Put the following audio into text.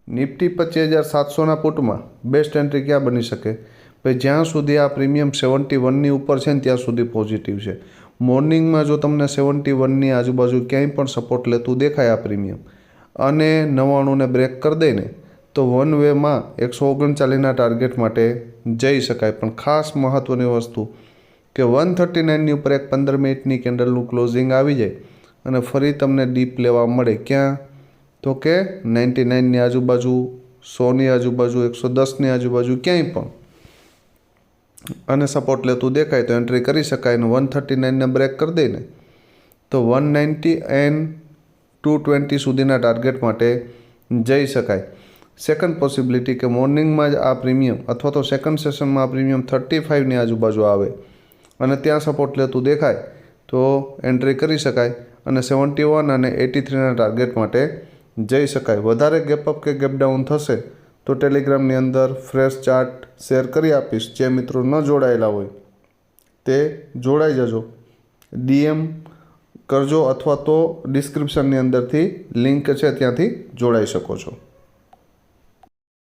Nifty 25,700ના પુટમાં best entry ક્યાં બની શકે? ભાઈ જ્યાં સુધી આ પ્રીમિયમ 71ની ઉપર છે ને ત્યાં સુધી પોઝિટિવ છે. મોર્નિંગમાં જો તમને 71ની આજુબાજુ ક્યાંય પણ સપોર્ટ લેતું દેખાય આ પ્રીમિયમ અને 99ને બ્રેક કરી દઈને તો વન વેમાં 139ના ટાર્ગેટ માટે જઈ શકાય. પણ ખાસ મહત્ત્વની વસ્તુ કે 139ની ઉપર એક 15 મિનિટની કેન્ડલનું ક્લોઝિંગ આવી જાય અને ફરી તમને ડીપ લેવા મળે ક્યાં? તો કે 99ની આજુબાજુ, 100ની આજુબાજુ, 110ની આજુબાજુ ક્યાંય પણ અને સપોર્ટ લેતું દેખાય તો એન્ટ્રી કરી શકાય. અને 139ને બ્રેક કરી દઈને તો 190 એન્ડ 220 સુધીના ટાર્ગેટ માટે જઈ શકાય. સેકન્ડ પોસિબિલિટી કે મોર્નિંગમાં જ આ પ્રીમિયમ અથવા તો સેકન્ડ સેશનમાં આ પ્રીમિયમ 35ની આજુબાજુ આવે અને ત્યાં સપોર્ટ લેતું દેખાય તો એન્ટ્રી કરી શકાય અને 71 અને 83ના ટાર્ગેટ માટે જઈ શકાય. વધારે ગેપઅપ કે ગેપ ડાઉન થશે તો ટેલિગ્રામની અંદર ફ્રેશ ચાર્ટ શેર કરી આપીશ. જે મિત્રો ન જોડાયેલા હોય તે જોડાઈ જજો, DM કરજો અથવા તો ડિસ્ક્રિપ્શનની અંદરથી લિંક છે ત્યાંથી જોડાઈ શકો છો.